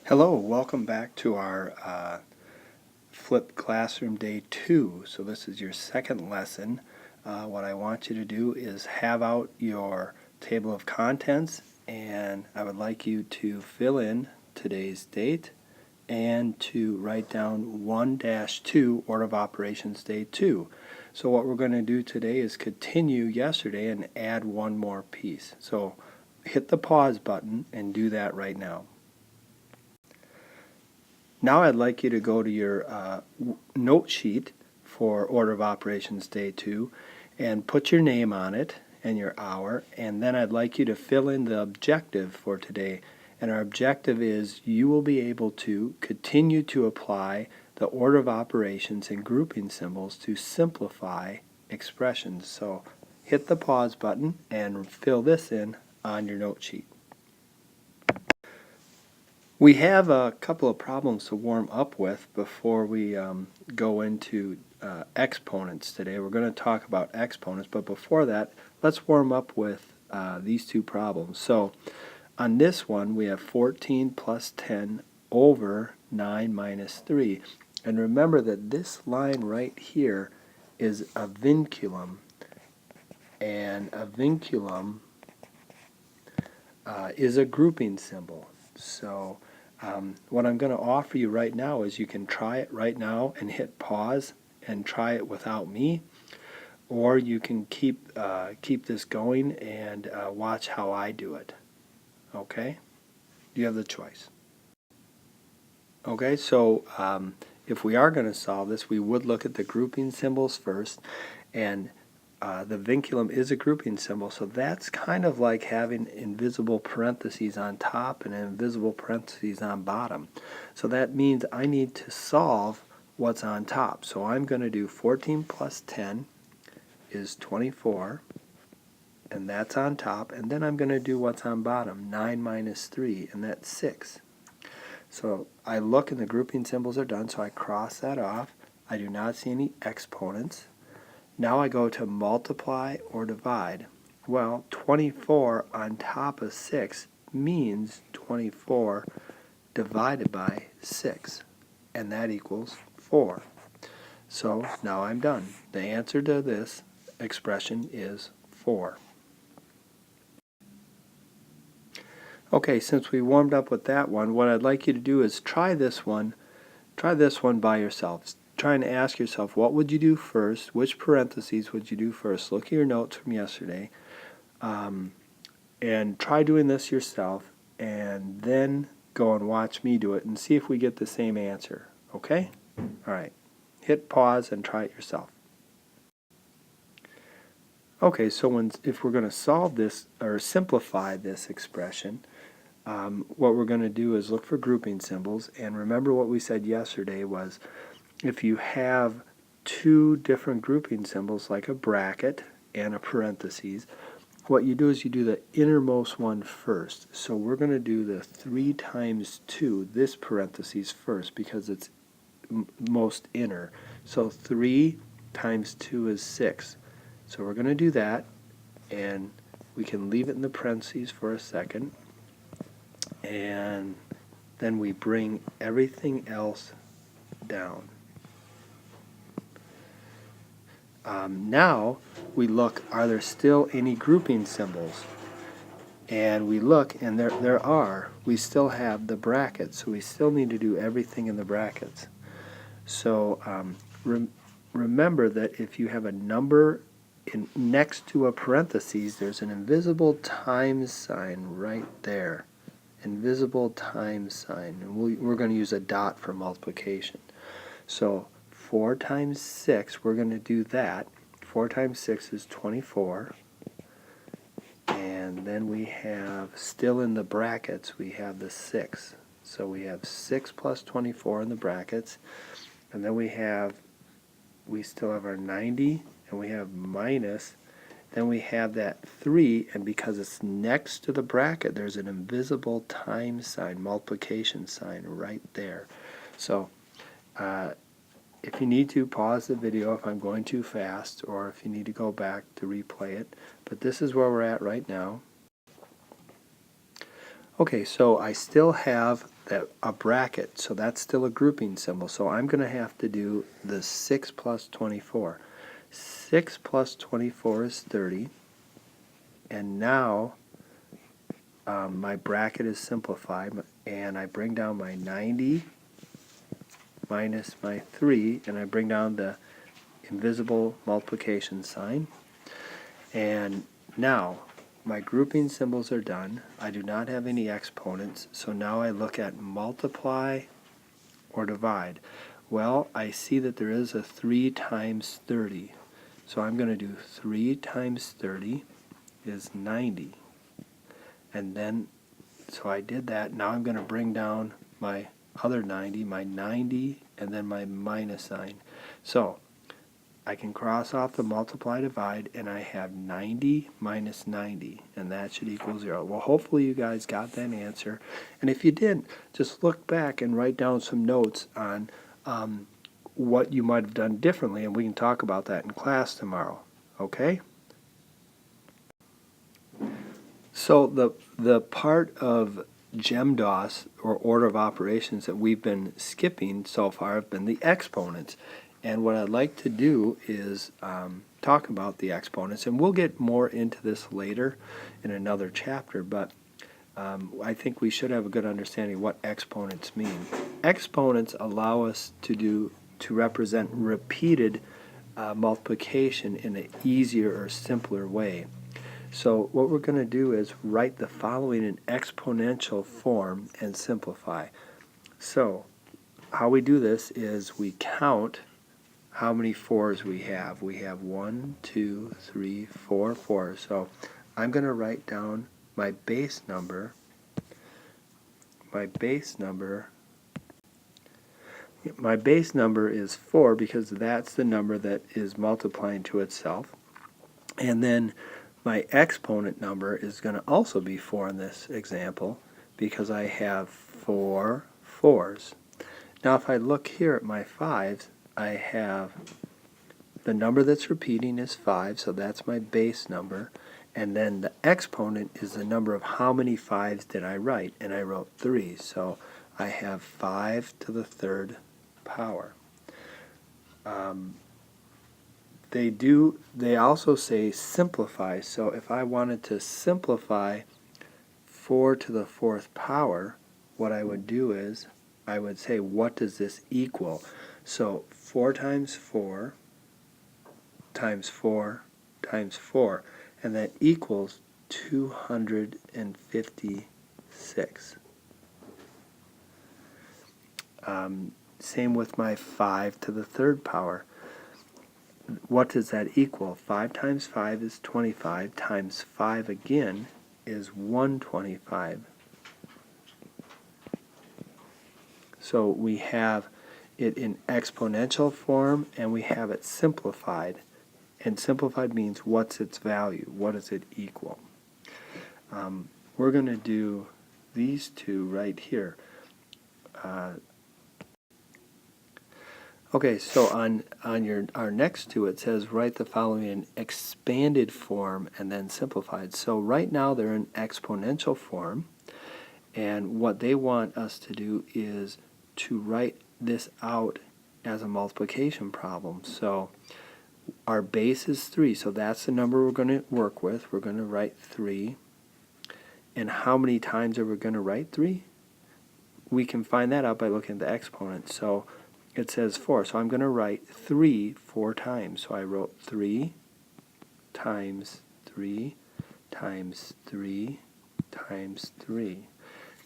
Hello, welcome back to our Flipped Classroom Day 2. So this is your second lesson. What I want you to do is have out your table of contents, and I would like you to fill in today's date and to write down 1-2 Order of Operations Day 2. So what we're going to do today is continue yesterday and add one more piece. So hit the pause button and do that right now. Now I'd like you to go to your note sheet for Order of Operations Day 2 and put your name on it and your hour, and then I'd like you to fill in the objective for today. And our objective is you will be able to continue to apply the order of operations and grouping symbols to simplify expressions. So hit the pause button and fill this in on your note sheet. We have a couple of problems to warm up with before we go into exponents today. We're going to talk about exponents, but before that, let's warm up with these two problems. So on this one, we have 14 plus 10 over 9 minus 3. And remember that this line right here is a vinculum, and a vinculum is a grouping symbol. So what I'm going to offer you right now is you can try it right now and hit pause and try it without me, or you can keep this going and watch how I do it. Okay? You have the choice. Okay, so if we are going to solve this, we would look at the grouping symbols first, and the vinculum is a grouping symbol, so that's kind of like having invisible parentheses on top and invisible parentheses on bottom. So that means I need to solve what's on top. So I'm going to do 14 plus 10 is 24, and that's on top, and then I'm going to do what's on bottom, 9 minus 3, and that's 6. So I look and the grouping symbols are done, so I cross that off. I do not see any exponents. Now I go to multiply or divide. Well, 24 on top of 6 means 24 divided by 6, and that equals 4. So now I'm done. The answer to this expression is 4. Okay, since we warmed up with that one, what I'd like you to do is try this one by yourself. Try and ask yourself, what would you do first? Which parentheses would you do first? Look at your notes from yesterday, and try doing this yourself, and then go and watch me do it and see if we get the same answer. Okay? All right. Hit pause and try it yourself. Okay, so if we're going to solve this or simplify this expression, what we're going to do is look for grouping symbols, and remember what we said yesterday was if you have two different grouping symbols like a bracket and a parentheses, what you do is you do the innermost one first. So we're going to do the 3 times 2, this parentheses first, because it's most inner. So 3 times 2 is 6. So we're going to do that, and we can leave it in the parentheses for a second, and then we bring everything else down. Now we look, are there still any grouping symbols? And we look, and there are. We still have the brackets, so we still need to do everything in the brackets. So remember that if you have a number next to a parentheses, there's an invisible times sign right there. Invisible times sign. And we're going to use a dot for multiplication. So 4 times 6, we're going to do that. 4 times 6 is 24. And then we have, still in the brackets, we have the 6. So we have 6 plus 24 in the brackets. And then we still have our 90, and we have minus. Then we have that 3, and because it's next to the bracket, there's an invisible times sign, multiplication sign right there. So if you need to, pause the video if I'm going too fast, or if you need to go back to replay it. But this is where we're at right now. Okay, so I still have a bracket, so that's still a grouping symbol. So I'm going to have to do the 6 plus 24. 6 plus 24 is 30, and now my bracket is simplified, and I bring down my 90 minus my 3, and I bring down the invisible multiplication sign. And now my grouping symbols are done. I do not have any exponents, so now I look at multiply or divide. Well, I see that there is a 3 times 30. So I'm going to do 3 times 30 is 90. And then, so I did that. Now I'm going to bring down my other 90, and then my minus sign. So I can cross off the multiply divide, and I have 90 minus 90, and that should equal 0. Well, hopefully you guys got that answer. And if you didn't, just look back and write down some notes on what you might have done differently, and we can talk about that in class tomorrow. Okay? So the part of GEMDOS, or order of operations, that we've been skipping so far have been the exponents. And what I'd like to do is talk about the exponents, and we'll get more into this later in another chapter, but I think we should have a good understanding of what exponents mean. Exponents allow us to represent repeated multiplication in an easier or simpler way. So what we're going to do is write the following in exponential form and simplify. So how we do this is we count how many 4s we have. We have 1, 2, 3, 4 4s. So I'm going to write down my base number. My base number is 4 because that's the number that is multiplying to itself. And then my exponent number is going to also be 4 in this example because I have 4 4s. Now if I look here at my 5s, I have the number that's repeating is 5, so that's my base number, and then the exponent is the number of how many 5s did I write, and I wrote 3, so I have 5 to the 3rd power. They also say simplify, so if I wanted to simplify 4 to the 4th power, what I would do is I would say, what does this equal? So 4 times 4 times 4 times 4, and that equals 256. Same with my 5 to the 3rd power. What does that equal? 5 times 5 is 25, times 5 again is 125. So we have it in exponential form, and we have it simplified. And simplified means what's its value? What does it equal? We're going to do these two right here. Okay, so on our next two, it says write the following in expanded form and then simplified. So right now they're in exponential form, and what they want us to do is to write this out as a multiplication problem. So our base is 3, so that's the number we're going to work with. We're going to write 3. And how many times are we going to write 3? We can find that out by looking at the exponent. So it says 4, so I'm going to write 3 4 times. So I wrote 3 times 3 times 3 times 3.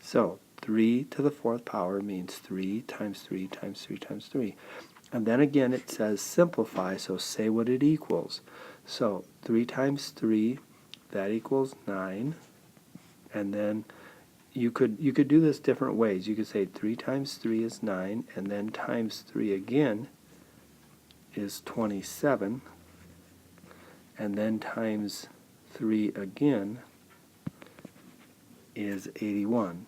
So 3 to the 4th power means 3 times 3 times 3 times 3. And then again it says simplify, so say what it equals. So 3 times 3, that equals 9. And then you could do this different ways. You could say 3 times 3 is 9, and then times 3 again is 27, and then times 3 again is 81.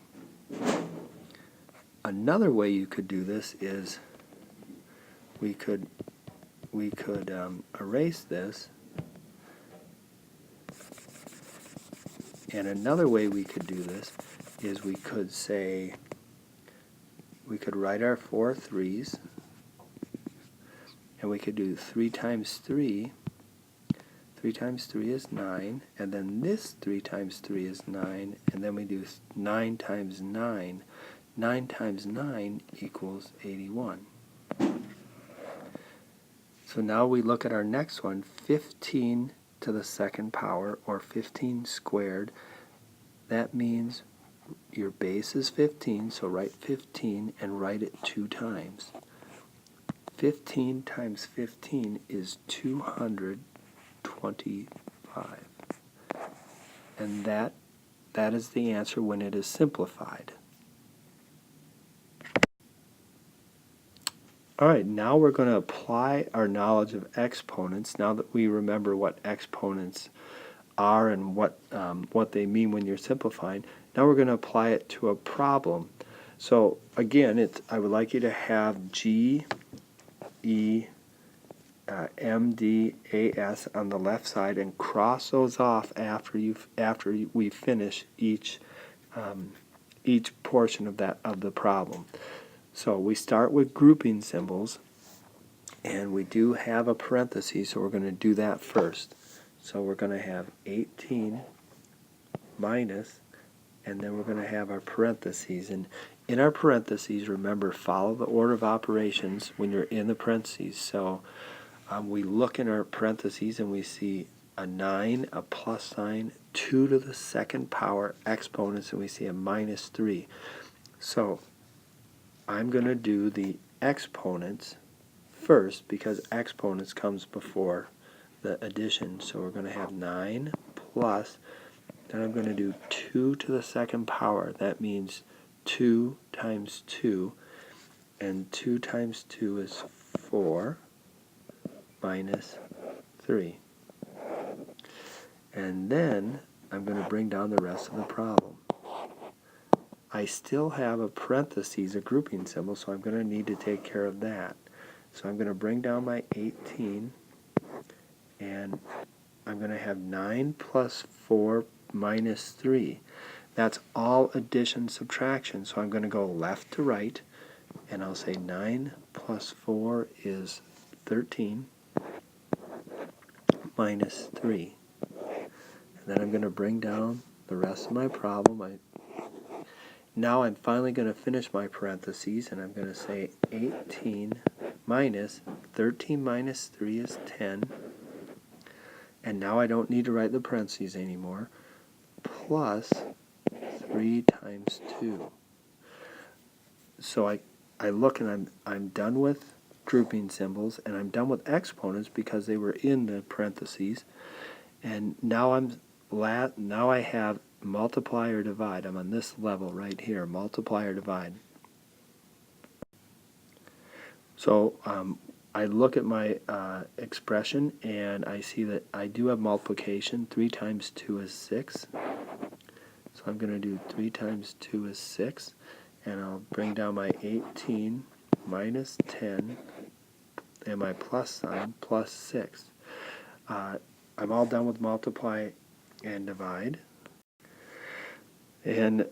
Another way you could do this is we could erase this, and another way we could do this is we could say we could write our 4 3's, and we could do 3 times 3. 3 times 3 is 9, and then this 3 times 3 is 9, and then we do 9 times 9. 9 times 9 equals 81. So now we look at our next one, 15 to the second power, or 15 squared. That means your base is 15, so write 15 and write it 2 times. 15 times 15 is 225. And that is the answer when it is simplified. All right, now we're going to apply our knowledge of exponents, now that we remember what exponents are and what they mean when you're simplifying. Now we're going to apply it to a problem. So again, I would like you to have G, E, M, D, A, S on the left side and cross those off after we finish each portion of the problem. So we start with grouping symbols, and we do have a parenthesis, so we're going to do that first. So we're going to have 18 minus, and then we're going to have our parentheses. And in our parentheses, remember, follow the order of operations when you're in the parentheses. So we look in our parentheses and we see a 9, a plus sign, 2 to the second power, exponents, and we see a minus 3. So I'm going to do the exponents first because exponents comes before the addition. So we're going to have 9 plus, then I'm going to do 2 to the second power. That means 2 times 2, and 2 times 2 is 4 minus 3. And then I'm going to bring down the rest of the problem. I still have a parentheses, a grouping symbol, so I'm going to need to take care of that. So I'm going to bring down my 18, and I'm going to have 9 plus 4 minus 3. That's all addition subtraction, so I'm going to go left to right, and I'll say 9 plus 4 is 13 minus 3. And then I'm going to bring down the rest of my problem. Now I'm finally going to finish my parentheses, and I'm going to say 18 minus 13 minus 3 is 10. And now I don't need to write the parentheses anymore. Plus 3 times 2. So I look and I'm done with grouping symbols, and I'm done with exponents because they were in the parentheses. And now I have multiply or divide. I'm on this level right here, multiply or divide. So I look at my expression and I see that I do have multiplication. 3 times 2 is 6. So I'm going to do 3 times 2 is 6, and I'll bring down my 18 minus 10 and my plus sign plus 6. I'm all done with multiply and divide. And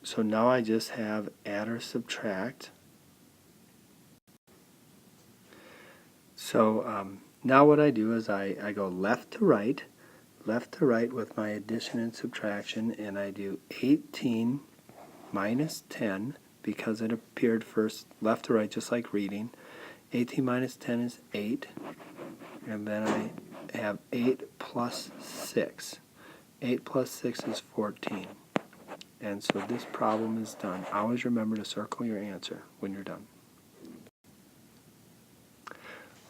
so now I just have add or subtract. So now what I do is I go left to right with my addition and subtraction, and I do 18 minus 10 because it appeared first left to right, just like reading. 18 minus 10 is 8, and then I have 8 plus 6. 8 plus 6 is 14. And so this problem is done. Always remember to circle your answer when you're done.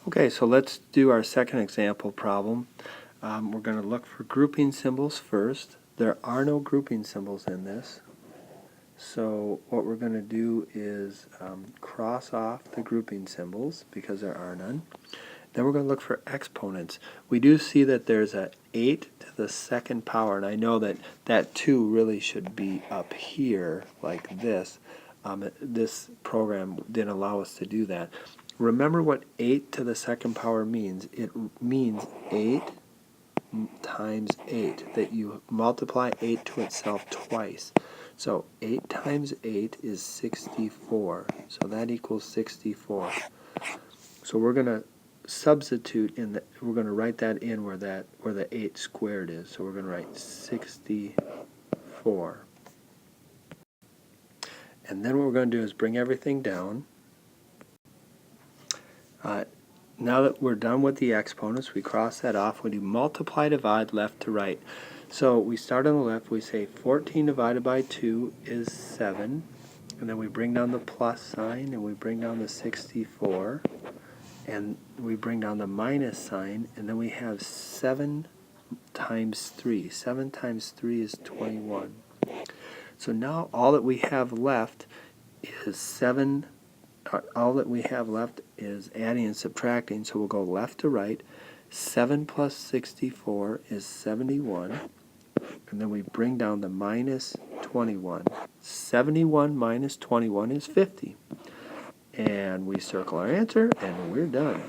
Okay, so let's do our second example problem. We're going to look for grouping symbols first. There are no grouping symbols in this. So what we're going to do is cross off the grouping symbols because there are none. Then we're going to look for exponents. We do see that there's a 8 to the second power, and I know that 2 really should be up here like this. This program didn't allow us to do that. Remember what 8 to the second power means. It means 8 times 8, that you multiply 8 to itself twice. So 8 times 8 is 64. So that equals 64. So we're going to substitute we're going to write that in where the 8 squared is. So we're going to write 64. And then what we're going to do is bring everything down. Now that we're done with the exponents, we cross that off. We do multiply, divide, left to right. So we start on the left. We say 14 divided by 2 is 7. And then we bring down the plus sign, and we bring down the 64. And we bring down the minus sign, and then we have 7 times 3. 7 times 3 is 21. So now all that we have left is adding and subtracting, so we'll go left to right. 7 plus 64 is 71, and then we bring down the minus 21. 71 minus 21 is 50. And we circle our answer, and we're done.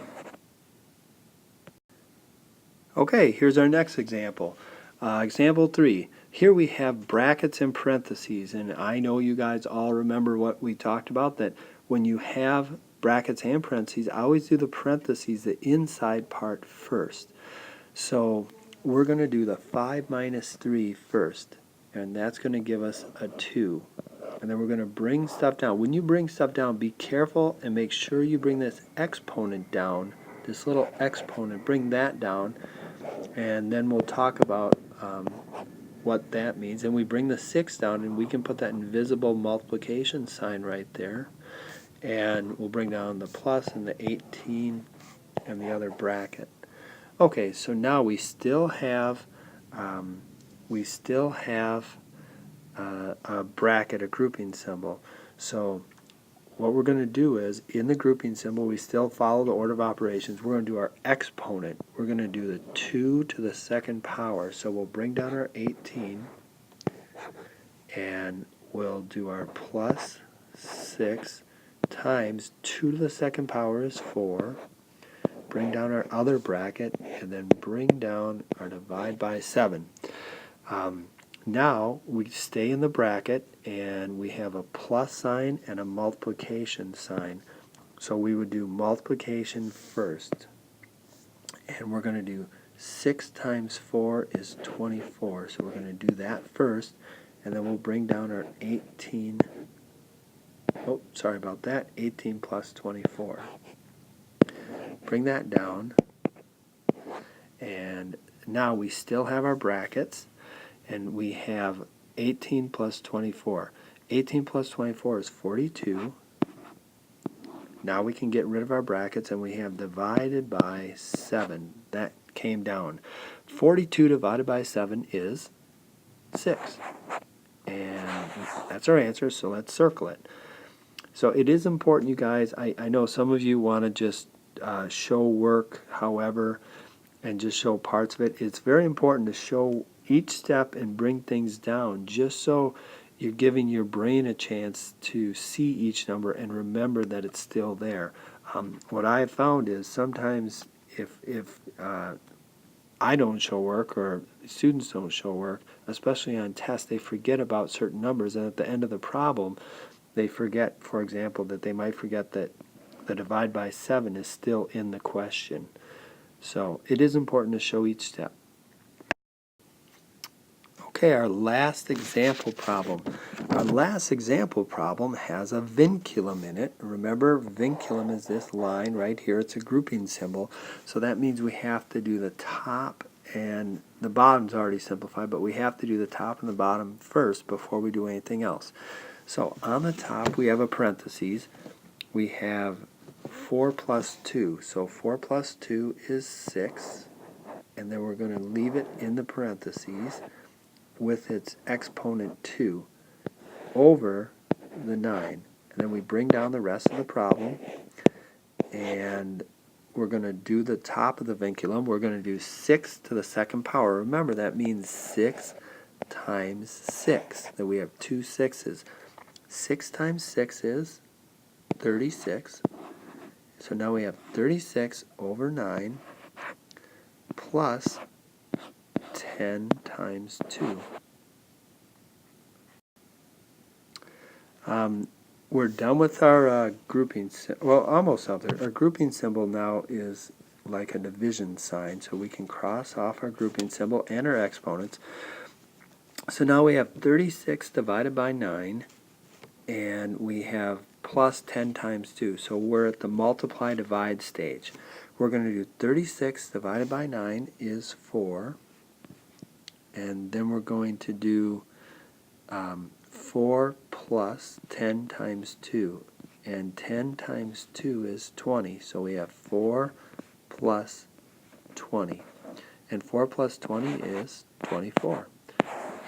Okay, here's our next example. Example 3. Here we have brackets and parentheses, and I know you guys all remember what we talked about, that when you have brackets and parentheses, I always do the parentheses, the inside part first. So we're going to do the 5 minus 3 first, and that's going to give us a 2. And then we're going to bring stuff down. When you bring stuff down, be careful and make sure you bring this exponent down, this little exponent, bring that down, and then we'll talk about what that means. And we bring the 6 down, and we can put that invisible multiplication sign right there. And we'll bring down the plus and the 18 and the other bracket. Okay, so now we still have a bracket, a grouping symbol. So what we're going to do is, in the grouping symbol, we still follow the order of operations. We're going to do our exponent. We're going to do the 2 to the second power. So we'll bring down our 18, and we'll do our plus 6 times 2 to the second power is 4. Bring down our other bracket, and then bring down our divide by 7. Now we stay in the bracket, and we have a plus sign and a multiplication sign. So we would do multiplication first. And we're going to do 6 times 4 is 24. So we're going to do that first, and then we'll bring down our 18. Oh, sorry about that. 18 plus 24. Bring that down. And now we still have our brackets. And we have 18 plus 24. 18 plus 24 is 42. Now we can get rid of our brackets, and we have divided by 7. That came down. 42 divided by 7 is 6. And that's our answer, so let's circle it. So it is important, you guys. I know some of you want to just show work, however, and just show parts of it. It's very important to show each step and bring things down, just so you're giving your brain a chance to see each number and remember that it's still there. What I have found is sometimes if I don't show work, or students don't show work, especially on tests, they forget about certain numbers, and at the end of the problem they forget, for example, that they might forget that the divide by 7 is still in the question. So it is important to show each step. Okay, our last example problem. Our last example problem has a vinculum in it. Remember, vinculum is this line right here. It's a grouping symbol. So that means we have to do the top, and the bottom's already simplified, but we have to do the top and the bottom first before we do anything else. So on the top, we have a parentheses. We have 4 plus 2. So 4 plus 2 is 6. And then we're going to leave it in the parentheses with its exponent 2 over the 9. And then we bring down the rest of the problem, and we're going to do the top of the vinculum. We're going to do 6 to the second power. Remember, that means 6 times 6, that we have 2 6's. 6 times 6 is 36. So now we have 36 over 9 plus 10 times 2. We're done with our grouping, well, almost out there. Our grouping symbol now is like a division sign, so we can cross off our grouping symbol and our exponents. So now we have 36 divided by 9, and we have plus 10 times 2. So we're at the multiply divide stage. We're going to do 36 divided by 9 is 4, and then we're going to do 4 plus 10 times 2, and 10 times 2 is 20, so we have 4 plus 20, and 4 plus 20 is 24,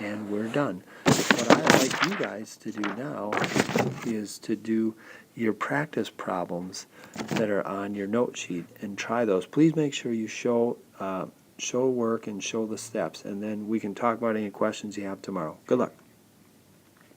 and we're done. What I'd like you guys to do now is to do your practice problems that are on your note sheet and try those. Please make sure you show work and show the steps, and then we can talk about any questions you have tomorrow. Good luck.